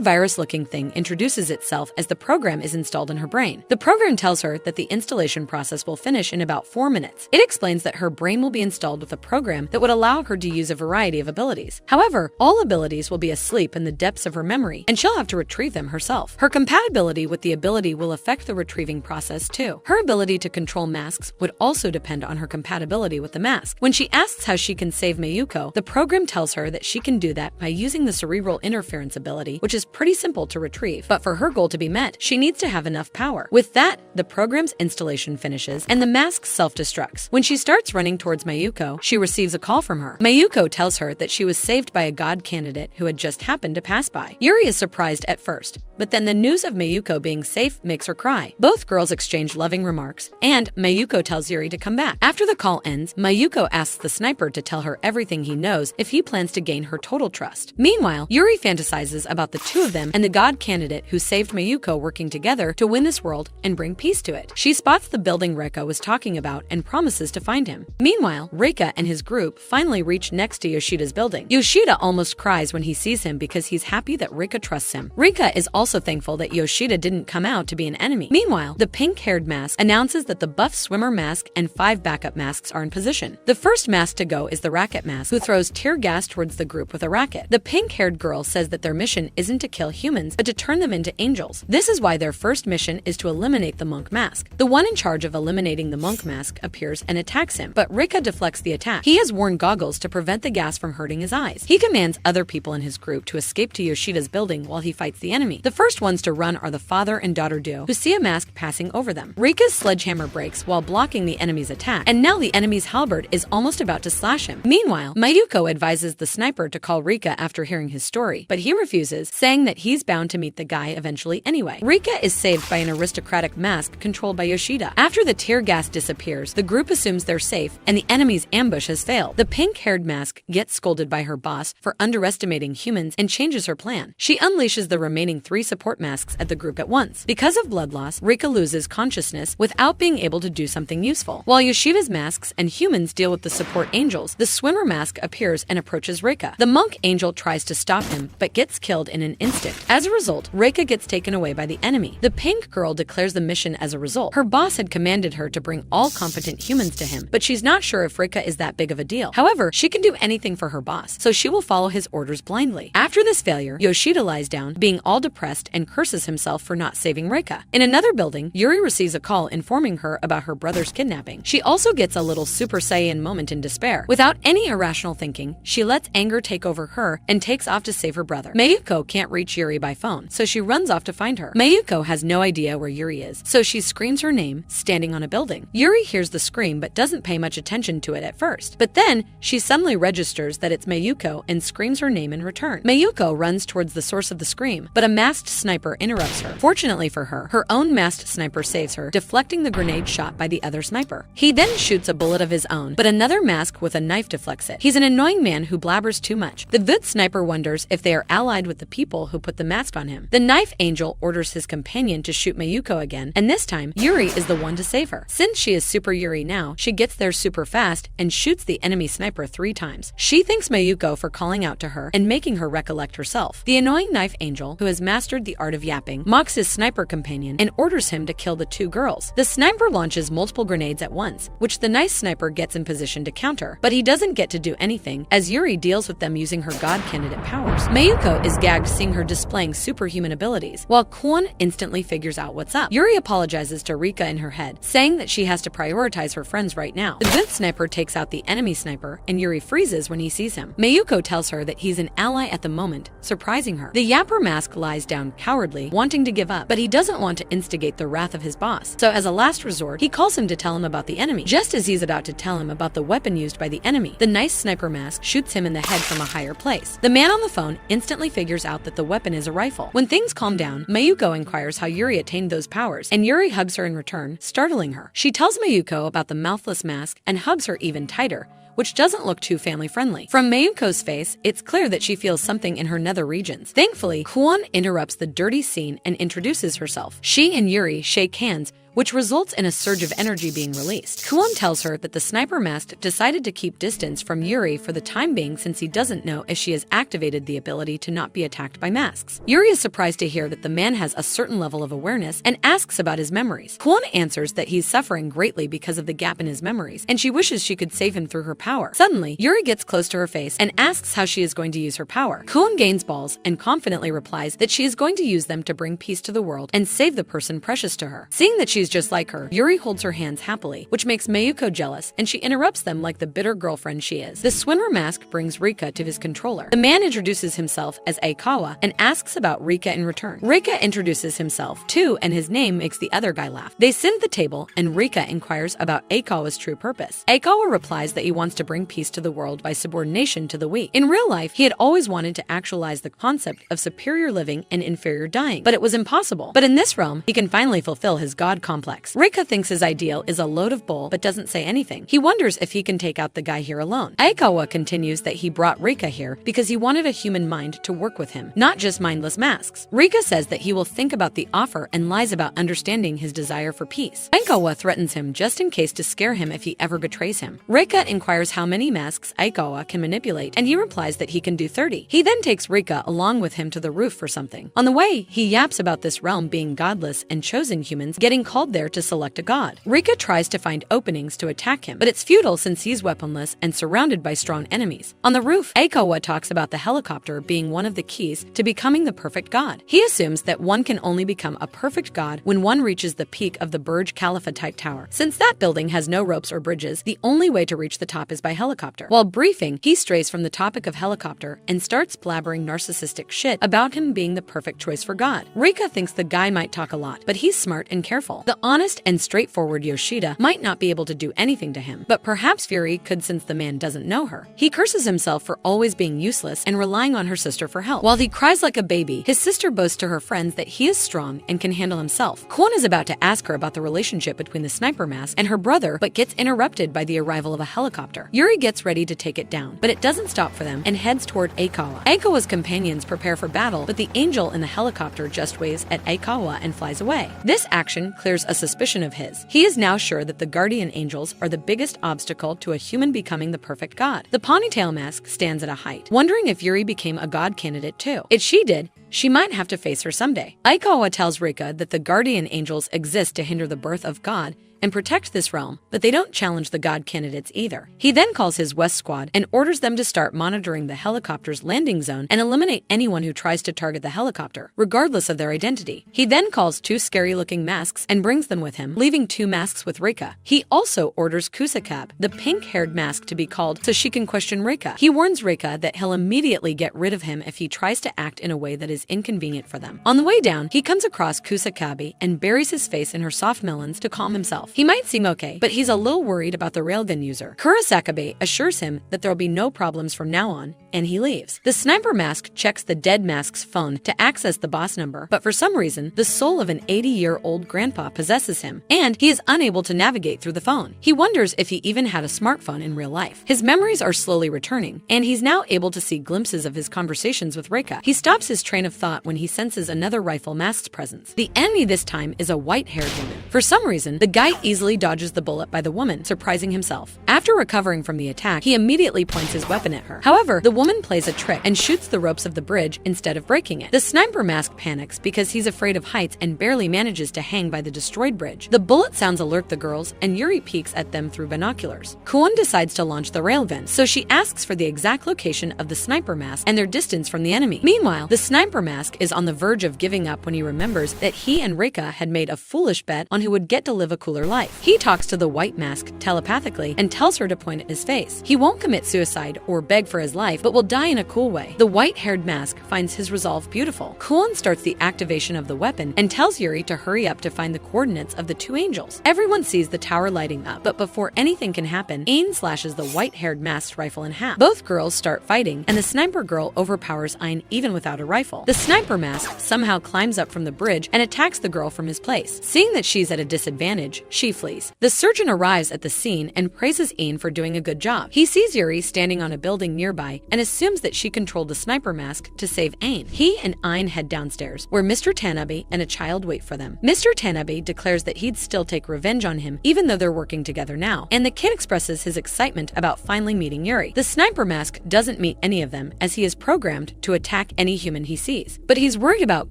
virus-looking thing introduces itself as the program is installed in her brain. The program tells her that the installation process will finish in about 4 minutes. It explains that her brain will be installed with a program that would allow her to use a variety of abilities. However, all abilities will be asleep in the depths of her memory, and she'll have to retrieve them herself. Her compatibility with the ability will affect the retrieving process too. Her ability to control masks would also depend on her compatibility with the mask. When she asks how she can save Mayuko, the program tells her that she can do that by using the cerebral interference ability, which is pretty simple to retrieve. But for her goal to be met, she needs to have enough power. With that, the program's installation finishes and the mask self-destructs. When she starts running towards Mayuko, she receives a call from her. Mayuko tells her that she was saved by a god candidate who had just happened to pass by. Yuri is surprised at first, but then the news of Mayuko being safe makes her cry. Both girls exchange loving remarks, and Mayuko tells Yuri to come back. After the call ends, Mayuko asks the sniper to tell her everything he knows if he plans to gain her total trust. Meanwhile, Yuri fantasizes about the two of them and the god candidate who saved Mayuko working together to win this world and bring peace to it. She spots the building Rika was talking about and promises to find him. Meanwhile, Rika and his group finally reach next to Yoshida's building. Yoshida almost cries when he sees him because he's happy that Rika trusts him. Rika is also thankful that Yoshida didn't come out to be an enemy. Meanwhile, the pink-haired mask announces that the buff swimmer mask and 5 backup masks are in position. The first mask to go is the racket mask, who throws tear gas towards the group with a racket. The pink-haired girl says that their mission isn't to kill humans, but to turn them into angels. This is why their first mission is to eliminate the monk mask. The one in charge of eliminating the monk mask appears and attacks him, but Rika deflects the attack. He has worn goggles to prevent the gas from hurting his eyes. He commands other people in his group to escape to Yoshida's building while he fights the enemy. The first ones to run are the father and daughter duo, who see a mask passing over them. Rika's sledgehammer breaks while blocking the enemy's attack, and now the enemy's halberd is almost about to slash him. Meanwhile, Mayuko advises the sniper to call Rika after hearing his story, but he refuses, saying that he's bound to meet the guy eventually anyway. Rika is saved by an aristocratic mask controlled by Yoshida. After the tear gas disappears, the group assumes they're safe and the enemy's ambush has failed. The pink-haired mask gets scolded by her boss for underestimating humans and changes her plan. She unleashes the remaining 3 support masks at the group at once. Because of blood loss, Rika loses consciousness without being able to do something useful. While Yoshida's masks and humans deal with the support angels, the swimmer mask appears and approaches Rika. The monk angel tries to stop him, but gets killed in an instant. As a result, Rika gets taken away by the enemy. The pink girl declares the mission as a result. Her boss had commanded her to bring all competent humans to him, but she's not sure if Rika is that big of a deal. However, she can do anything for her boss, so she will follow his orders blindly. After this failure, Yoshida lies down, being all depressed and curses himself for not saving Rika. In another building, Yuri receives a call informing her about her brother's kidnapping. She also gets a little Super Saiyan moment in despair. Without any irrational thinking, she lets anger take over her and takes off to save her brother. Mayuko can't reach Yuri by phone, so she runs off to find her. Mayuko has no idea where Yuri is, so she screams her name, standing on a building. Yuri hears the scream but doesn't pay much attention to it at first. But then, she suddenly registers that it's Mayuko and screams her name in return. Mayuko runs towards the source of the scream, but a masked sniper interrupts her. Fortunately for her, her own masked sniper saves her, deflecting the grenade shot by the other sniper. He then shoots a bullet of his own, but another mask with a knife deflects it. He's an annoying man who blabbers too much. The good sniper wonders if they are allied with the people who put the mask on him. The knife angel orders his companion to shoot Mayuko again, and this time, Yuri is the one to save her. Since she is Super Yuri now, she gets there super fast and shoots the enemy sniper 3 times. She thanks Mayuko for calling out to her and making her recollect herself. The annoying knife angel, who has mastered the art of yapping, mocks his sniper companion and orders him to kill the 2 girls. The sniper launches multiple grenades at once, which the nice sniper gets in position to counter, but he doesn't get to do anything as Yuri deals with them using her god candidate powers. Mayuko is gagged seeing her displaying superhuman abilities, while Kwon instantly figures out what's up. Yuri apologizes to Rika in her head, saying that she has to prioritize her friends right now. The good sniper takes out the enemy sniper, and Yuri freezes when he sees him. Mayuko tells her that he's an ally at the moment, surprising her. The yapper mask lies down sound cowardly, wanting to give up, but he doesn't want to instigate the wrath of his boss. So as a last resort, he calls him to tell him about the enemy. Just as he's about to tell him about the weapon used by the enemy, the nice sniper mask shoots him in the head from a higher place. The man on the phone instantly figures out that the weapon is a rifle. When things calm down, Mayuko inquires how Yuri attained those powers, and Yuri hugs her in return, startling her. She tells Mayuko about the mouthless mask and hugs her even tighter, which doesn't look too family-friendly. From Mayuko's face, it's clear that she feels something in her nether regions. Thankfully, Kwon interrupts the dirty scene and introduces herself. She and Yuri shake hands, which results in a surge of energy being released. Kwon tells her that the sniper mask decided to keep distance from Yuri for the time being since he doesn't know if she has activated the ability to not be attacked by masks. Yuri is surprised to hear that the man has a certain level of awareness and asks about his memories. Kwon answers that he's suffering greatly because of the gap in his memories, and she wishes she could save him through her power. Suddenly, Yuri gets close to her face and asks how she is going to use her power. Kwon gains balls and confidently replies that she is going to use them to bring peace to the world and save the person precious to her. Seeing that she's just like her, Yuri holds her hands happily, which makes Mayuko jealous, and she interrupts them like the bitter girlfriend she is. The swimmer mask brings Rika to his controller. The man introduces himself as Aikawa and asks about Rika in return. Rika introduces himself too, and his name makes the other guy laugh. They sit at the table, and Rika inquires about Aikawa's true purpose. Aikawa replies that he wants to bring peace to the world by subordination to the weak. In real life, he had always wanted to actualize the concept of superior living and inferior dying, but it was impossible. But in this realm, he can finally fulfill his god complex. Rika thinks his ideal is a load of bull, but doesn't say anything. He wonders if he can take out the guy here alone. Aikawa continues that he brought Rika here because he wanted a human mind to work with him, not just mindless masks. Rika says that he will think about the offer and lies about understanding his desire for peace. Aikawa threatens him just in case to scare him if he ever betrays him. Rika inquires how many masks Aikawa can manipulate, and he replies that he can do 30. He then takes Rika along with him to the roof for something. On the way, he yaps about this realm being godless and chosen humans getting called there to select a god. Rika tries to find openings to attack him, but it's futile since he's weaponless and surrounded by strong enemies. On the roof, Aikawa talks about the helicopter being one of the keys to becoming the perfect god. He assumes that one can only become a perfect god when one reaches the peak of the Burj Khalifa type tower. Since that building has no ropes or bridges, the only way to reach the top is by helicopter. While briefing, he strays from the topic of helicopter and starts blabbering narcissistic shit about him being the perfect choice for god. Rika thinks the guy might talk a lot, but he's smart and careful. The honest and straightforward Yoshida might not be able to do anything to him, but perhaps Fury could since the man doesn't know her. He curses himself for always being useless and relying on her sister for help. While he cries like a baby, his sister boasts to her friends that he is strong and can handle himself. Kwon is about to ask her about the relationship between the sniper mask and her brother, but gets interrupted by the arrival of a helicopter. Yuri gets ready to take it down, but it doesn't stop for them and heads toward Aikawa. Aikawa's companions prepare for battle, but the angel in the helicopter just waves at Aikawa and flies away. This action clears a suspicion of his. He is now sure that the guardian angels are the biggest obstacle to a human becoming the perfect god. The ponytail mask stands at a height, wondering if Yuri became a god candidate too. If she did, she might have to face her someday. Aikawa tells Rika that the guardian angels exist to hinder the birth of God and protect this realm, but they don't challenge the god candidates either. He then calls his West Squad and orders them to start monitoring the helicopter's landing zone and eliminate anyone who tries to target the helicopter, regardless of their identity. He then calls 2 scary-looking masks and brings them with him, leaving 2 masks with Rika. He also orders Kusakab, the pink-haired mask, to be called so she can question Rika. He warns Rika that he'll immediately get rid of him if he tries to act in a way that is inconvenient for them. On the way down, he comes across Kusakabe and buries his face in her soft melons to calm himself. He might seem okay, but he's a little worried about the railgun user. Kurosakabe assures him that there'll be no problems from now on, and he leaves. The sniper mask checks the dead mask's phone to access the boss number, but for some reason, the soul of an 80-year-old grandpa possesses him, and he is unable to navigate through the phone. He wonders if he even had a smartphone in real life. His memories are slowly returning, and he's now able to see glimpses of his conversations with Rika. He stops his train of thought when he senses another rifle mask's presence. The enemy this time is a white-haired woman. For some reason, the guy easily dodges the bullet by the woman, surprising himself. After recovering from the attack, he immediately points his weapon at her. However, the woman plays a trick and shoots the ropes of the bridge instead of breaking it. The sniper mask panics because he's afraid of heights and barely manages to hang by the destroyed bridge. The bullet sounds alert the girls, and Yuri peeks at them through binoculars. Kwon decides to launch the rail gun, so she asks for the exact location of the sniper mask and their distance from the enemy. Meanwhile, the sniper mask is on the verge of giving up when he remembers that he and Rika had made a foolish bet on who would get to live a cooler another life. He talks to the white mask telepathically and tells her to point at his face. He won't commit suicide or beg for his life, but will die in a cool way. The white-haired mask finds his resolve beautiful. Kwon starts the activation of the weapon and tells Yuri to hurry up to find the coordinates of the two angels. Everyone sees the tower lighting up, but before anything can happen, Ain slashes the white-haired masked rifle in half. Both girls start fighting, and the sniper girl overpowers Ain even without a rifle. The sniper mask somehow climbs up from the bridge and attacks the girl from his place. Seeing that she's at a disadvantage, she flees. The surgeon arrives at the scene and praises Ain for doing a good job. He sees Yuri standing on a building nearby and assumes that she controlled the sniper mask to save Ain. He and Ain head downstairs, where Mr. Tanabe and a child wait for them. Mr. Tanabe declares that he'd still take revenge on him, even though they're working together now, and the kid expresses his excitement about finally meeting Yuri. The sniper mask doesn't meet any of them, as he is programmed to attack any human he sees. But he's worried about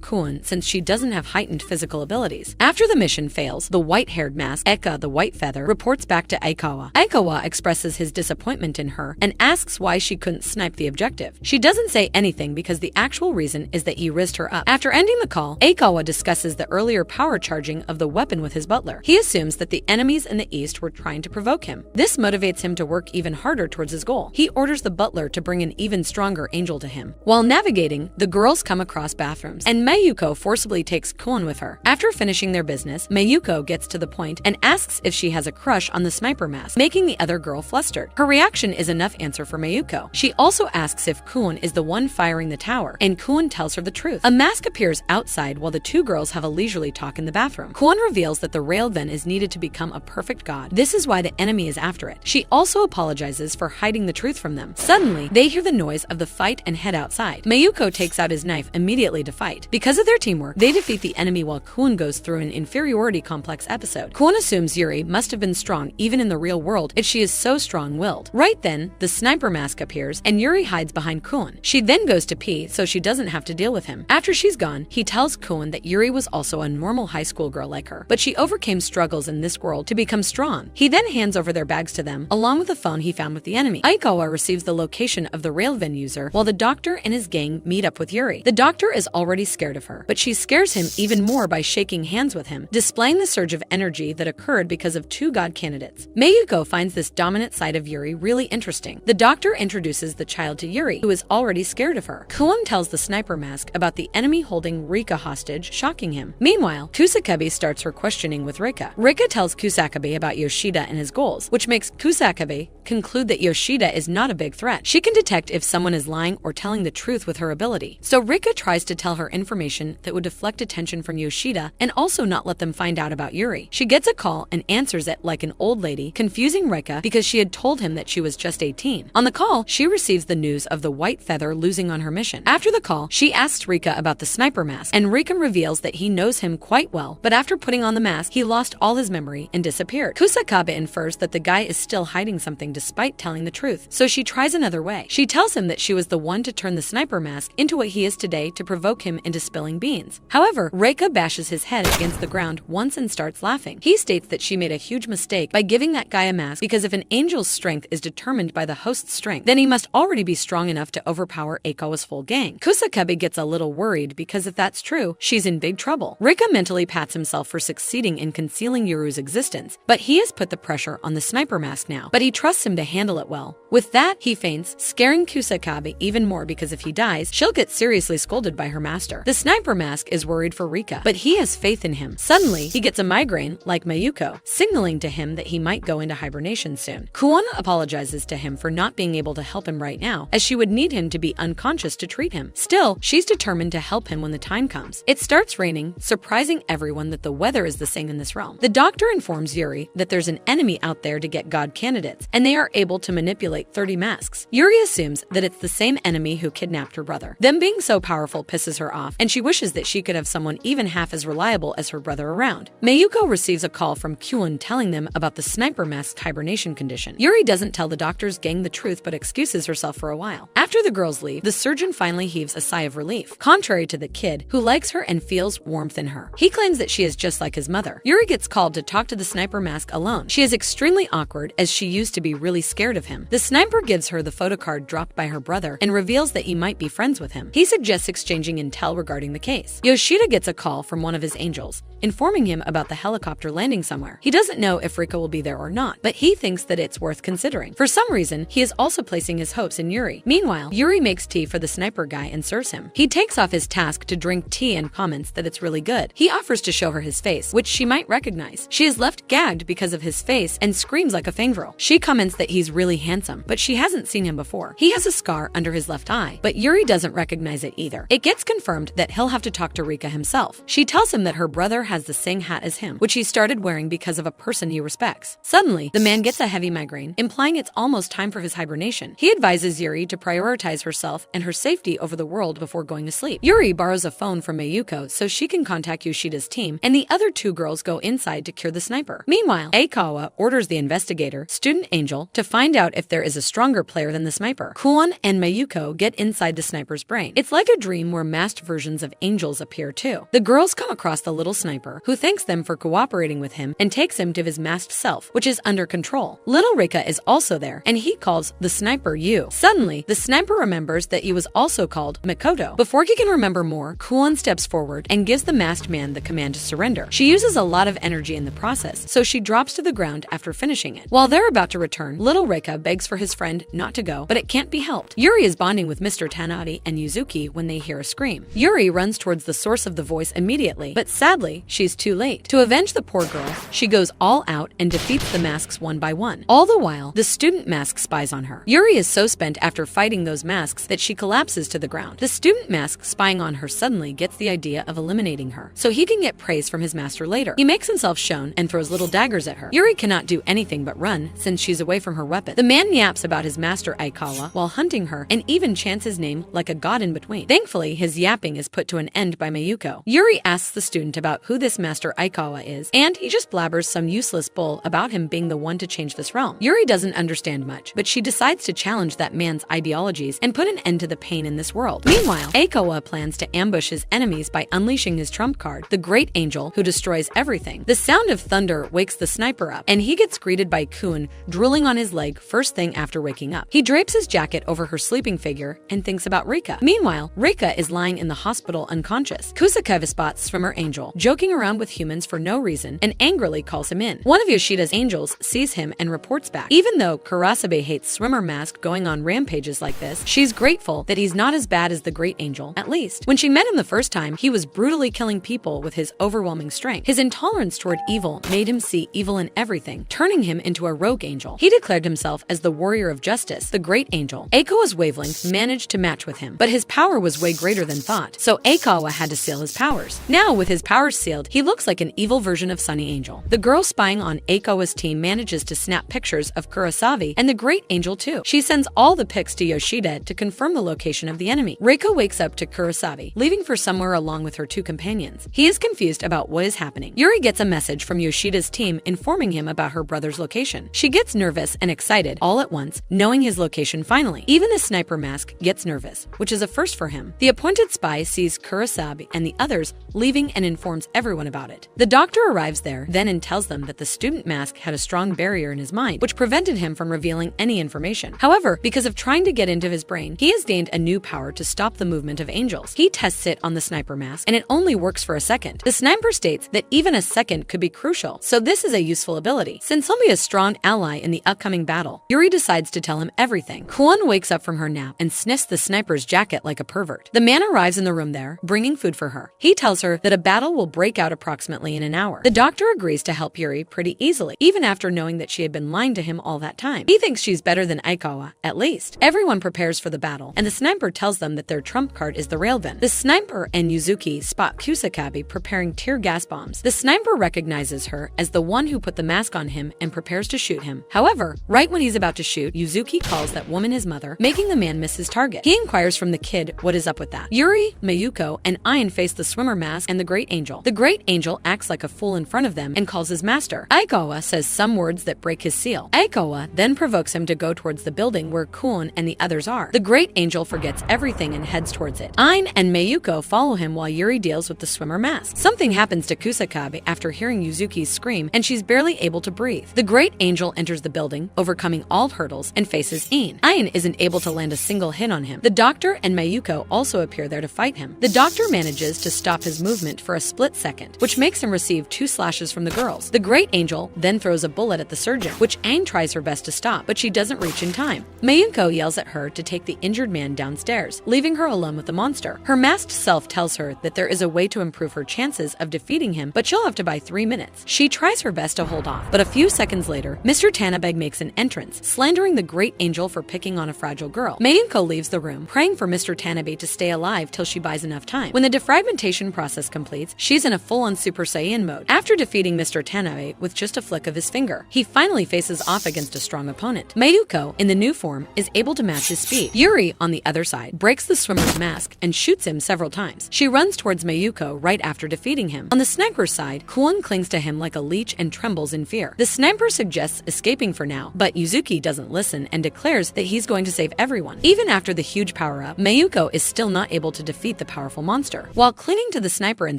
Kwon since she doesn't have heightened physical abilities. After the mission fails, the white-haired mask, Eka the White Feather, reports back to Aikawa. Aikawa expresses his disappointment in her and asks why she couldn't snipe the objective. She doesn't say anything because the actual reason is that he rizzed her up. After ending the call, Aikawa discusses the earlier power charging of the weapon with his butler. He assumes that the enemies in the east were trying to provoke him. This motivates him to work even harder towards his goal. He orders the butler to bring an even stronger angel to him. While navigating, the girls come across bathrooms, and Mayuko forcibly takes Kwon with her. After finishing their business, Mayuko gets to the point and asks if she has a crush on the sniper mask, making the other girl flustered. Her reaction is enough answer for Mayuko. She also asks if Kwon is the one firing the tower, and Kwon tells her the truth. A mask appears outside while the two girls have a leisurely talk in the bathroom. Kwon reveals that the railven is needed to become a perfect god. This is why the enemy is after it. She also apologizes for hiding the truth from them. Suddenly, they hear the noise of the fight and head outside. Mayuko takes out his knife immediately to fight. Because of their teamwork, they defeat the enemy while Kwon goes through an inferiority complex episode. Kwon assumes Yuri must have been strong even in the real world if she is so strong-willed. Right then, the sniper mask appears and Yuri hides behind Kwon. She then goes to pee so she doesn't have to deal with him. After she's gone, he tells Kwon that Yuri was also a normal high school girl like her, but she overcame struggles in this world to become strong. He then hands over their bags to them, along with the phone he found with the enemy. Aikawa receives the location of the railven user, while the doctor and his gang meet up with Yuri. The doctor is already scared of her, but she scares him even more by shaking hands with him, displaying the surge of energy that occurred because of two god candidates. Mayuko finds this dominant side of Yuri really interesting. The doctor introduces the child to Yuri, who is already scared of her. Kwon tells the sniper mask about the enemy holding Rika hostage, shocking him. Meanwhile, Kusakabe starts her questioning with Rika. Rika tells Kusakabe about Yoshida and his goals, which makes Kusakabe conclude that Yoshida is not a big threat. She can detect if someone is lying or telling the truth with her ability. So Rika tries to tell her information that would deflect attention from Yoshida and also not let them find out about Yuri. She gets a call and answers it like an old lady, confusing Rika because she had told him that she was just 18. On the call, she receives the news of the White Feather losing on her mission. After the call, she asks Rika about the sniper mask, and Rika reveals that he knows him quite well, but after putting on the mask, he lost all his memory and disappeared. Kusakabe infers that the guy is still hiding something despite telling the truth, so she tries another way. She tells him that she was the one to turn the sniper mask into what he is today to provoke him into spilling beans. However, Reika bashes his head against the ground once and starts laughing. He states that she made a huge mistake by giving that guy a mask because if an angel's strength is determined by the host's strength, then he must already be strong enough to overpower Aikawa's full gang. Kusakabe gets a little worried because if that's true, she's in big trouble. Rika mentally pats himself for succeeding in concealing Yuru's existence, but he has put the pressure on the sniper mask now, but he trusts him to handle it well. With that, he faints, scaring Kusakabe even more because if he dies, she'll get seriously scolded by her master. The sniper mask is worried for Rika, but he has faith in him. Suddenly, he gets a migraine like Mayuko, signaling to him that he might go into hibernation soon. Kuona apologizes to him for not being able to help him right now, as she would need him to be unconscious to treat him. Still, she's determined to help him when the time comes. It starts raining, surprising everyone that the weather is the same in this realm. The doctor informs Yuri that there's an enemy out there to get god candidates, and they are able to manipulate 30 masks. Yuri assumes that it's the same enemy who kidnapped her brother. Them being so powerful pisses her off, and she wishes that she could have someone even half as reliable as her brother around. Mayuko receives a call from Kyun telling them about the sniper mask's hibernation condition. Yuri doesn't tell the doctor's gang the truth but excuses herself for a while. After the girls leave, the surgeon finally heaves a sigh of relief, contrary to the kid, who likes her and feels warmth in her. He claims that she is just like his mother. Yuri gets called to talk to the sniper mask alone. She is extremely awkward as she used to be really scared of him. The sniper gives her the photocard dropped by her brother and reveals that he might be friends with him. He suggests exchanging intel regarding the case. Yoshida gets a call from one of his angels, informing him about the helicopter landing landing somewhere. He doesn't know if Rika will be there or not, but he thinks that it's worth considering. For some reason, he is also placing his hopes in Yuri. Meanwhile, Yuri makes tea for the sniper guy and serves him. He takes off his task to drink tea and comments that it's really good. He offers to show her his face, which she might recognize. She is left gagged because of his face and screams like a fangirl. She comments that he's really handsome, but she hasn't seen him before. He has a scar under his left eye, but Yuri doesn't recognize it either. It gets confirmed that he'll have to talk to Rika himself. She tells him that her brother has the same hat as him, which he started wearing because of a person he respects. Suddenly, the man gets a heavy migraine, implying it's almost time for his hibernation. He advises Yuri to prioritize herself and her safety over the world before going to sleep. Yuri borrows a phone from Mayuko so she can contact Yoshida's team, and the other two girls go inside to cure the sniper. Meanwhile, Aikawa orders the investigator, Student Angel, to find out if there is a stronger player than the sniper. Kuon and Mayuko get inside the sniper's brain. It's like a dream where masked versions of angels appear too. The girls come across the little sniper, who thanks them for cooperating with him and takes him to his masked self, which is under control. Little Rika is also there, and he calls the sniper Yu. Suddenly, the sniper remembers that he was also called Mikoto. Before he can remember more, Kuon steps forward and gives the masked man the command to surrender. She uses a lot of energy in the process, so she drops to the ground after finishing it. While they're about to return, little Rika begs for his friend not to go, but it can't be helped. Yuri is bonding with Mr. Tanari and Yuzuki when they hear a scream. Yuri runs towards the source of the voice immediately, but sadly, she's too late. To avenge the poor girl, she goes all out and defeats the masks one by one. All the while, the student mask spies on her. Yuri is so spent after fighting those masks that she collapses to the ground. The student mask spying on her suddenly gets the idea of eliminating her, so he can get praise from his master later. He makes himself shown and throws little daggers at her. Yuri cannot do anything but run since she's away from her weapon. The man yaps about his master Aikawa while hunting her and even chants his name like a god in between. Thankfully, his yapping is put to an end by Mayuko. Yuri asks the student about who this master Aikawa is, and he just blabbers some useless bull about him being the one to change this realm. Yuri doesn't understand much, but she decides to challenge that man's ideologies and put an end to the pain in this world. Meanwhile, Aikawa plans to ambush his enemies by unleashing his trump card, the Great Angel, who destroys everything. The sound of thunder wakes the sniper up, and he gets greeted by Kun drooling on his leg first thing after waking up. He drapes his jacket over her sleeping figure and thinks about Rika. Meanwhile, Rika is lying in the hospital unconscious. Kusakawa spots Swimmer Angel joking around with humans for no reason and angrily calls him in. One of Yoshida's angels sees him and reports back. Even though Kurasabe hates Swimmer Mask going on rampages like this, she's grateful that he's not as bad as the Great Angel, at least. When she met him the first time, he was brutally killing people with his overwhelming strength. His intolerance toward evil made him see evil in everything, turning him into a rogue angel. He declared himself as the warrior of justice, the Great Angel. Aikawa's wavelength managed to match with him, but his power was way greater than thought, so Aikawa had to seal his powers. Now, with his powers sealed, he looks like an evil version of Sunny Angel. The girl spying on Aikawa's team manages to snap pictures of Kurosawa and the Great Angel too. She sends all the pics to Yoshida to confirm the location of the enemy. Reiko wakes up to Kurosawa, leaving for somewhere along with her two companions. He is confused about what is happening. Yuri gets a message from Yoshida's team informing him about her brother's location. She gets nervous and excited all at once, knowing his location finally. Even the sniper mask gets nervous, which is a first for him. The appointed spy sees Kurosawa and the others leaving and informs everyone about it. The doctor arrives there then and tells them that the student mask had a strong barrier in his mind, which prevented him from revealing any information. However, because of trying to get into his brain, he has gained a new power to stop the movement of angels. He tests it on the sniper mask, and it only works for a second. The sniper states that even a second could be crucial, so this is a useful ability, since he'll be a strong ally in the upcoming battle. Yuri decides to tell him everything. Kwon wakes up from her nap and sniffs the sniper's jacket like a pervert. The man arrives in the room there, bringing food for her. He tells her that a battle will break out approximately in an hour. The doctor agrees to help Yuri pretty easily, even after knowing that she had been lying to him all that time. He thinks she's better than Aikawa, at least. Everyone prepares for the battle, and the sniper tells them that their trump card is the railgun. The sniper and Yuzuki spot Kusakabe preparing tear gas bombs. The sniper recognizes her as the one who put the mask on him and prepares to shoot him. However, right when he's about to shoot, Yuzuki calls that woman his mother, making the man miss his target. He inquires from the kid what is up with that. Yuri, Mayuko, and Ain face the swimmer mask and the Great Angel. The Great Angel acts like a fool in front of them and calls his master. Aikawa says some words that break his seal. Aikawa then provokes him to go towards the building where Kuon and the others are. The Great Angel forgets everything and heads towards it. Ain and Mayuko follow him while Yuri deals with the swimmer mask. Something happens to Kusakabe after hearing Yuzuki's scream, and she's barely able to breathe. The Great Angel enters the building, overcoming all hurdles, and faces Ain. Ain isn't able to land a single hit on him. The doctor and Mayuko also appear there to fight him. The doctor manages to stop his movement for a split second, which makes him receive 2 flashes from the girls. The Great Angel then throws a bullet at the surgeon, which Aang tries her best to stop, but she doesn't reach in time. Mayuko yells at her to take the injured man downstairs, leaving her alone with the monster. Her masked self tells her that there is a way to improve her chances of defeating him, but she'll have to buy 3 minutes. She tries her best to hold off, but a few seconds later, Mr. Tanabe makes an entrance, slandering the Great Angel for picking on a fragile girl. Mayuko leaves the room, praying for Mr. Tanabe to stay alive till she buys enough time. When the defragmentation process completes, she's in a full-on Super Saiyan mode. After defeating Mr. Tanabe with just a flick of his finger, he finally faces off against a strong opponent. Mayuko, in the new form, is able to match his speed. Yuri, on the other side, breaks the swimmer's mask and shoots him several times. She runs towards Mayuko right after defeating him. On the sniper's side, Kwon clings to him like a leech and trembles in fear. The sniper suggests escaping for now, but Yuzuki doesn't listen and declares that he's going to save everyone. Even after the huge power-up, Mayuko is still not able to defeat the powerful monster. While clinging to the sniper in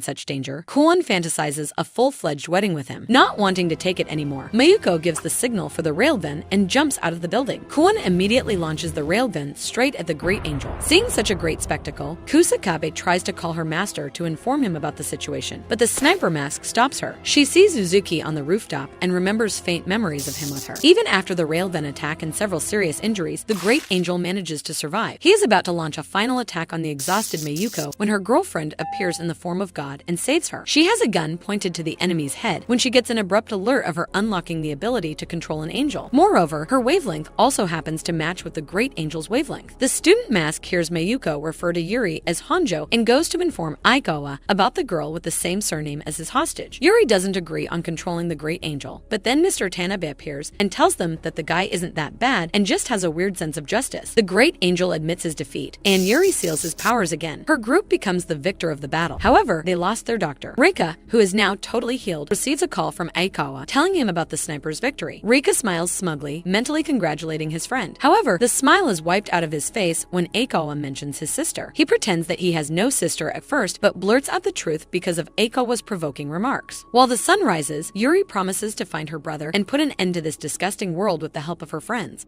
such danger, Kwon fantasizes a full-fledged wedding with him. Not wanting to take it anymore, Mayuko gives the signal for the railgun and jumps out of the building. Kwon immediately launches the railgun straight at the Great Angel. Seeing such a great spectacle, Kusakabe tries to call her master to inform him about the situation, but the sniper mask stops her. She sees Uzuki on the rooftop and remembers faint memories of him with her. Even after the railgun attack and several serious injuries, the Great Angel manages to survive. He is about to launch a final attack on the exhausted Mayuko when her girlfriend appears in the form of God and saves her. She has a gun pointed to the enemy's head when she gets an abrupt alert of her unlocking the ability to control an angel. Moreover, her wavelength also happens to match with the Great Angel's wavelength. The student mask hears Mayuko refer to Yuri as Honjo and goes to inform Aikawa about the girl with the same surname as his hostage. Yuri doesn't agree on controlling the Great Angel, but then Mr. Tanabe appears and tells them that the guy isn't that bad and just has a weird sense of justice. The Great Angel admits his defeat, and Yuri seals his powers again. Her group becomes the victor of the battle. However, they lost their doctor. Rika, who is now totally healed, receives a call from Aikawa telling him about the sniper's victory. Rika smiles smugly, mentally congratulating his friend. However, the smile is wiped out of his face when Aikawa mentions his sister. He pretends that he has no sister at first, but blurts out the truth because of Aikawa's provoking remarks. While the sun rises, Yuri promises to find her brother and put an end to this disgusting world with the help of her friends.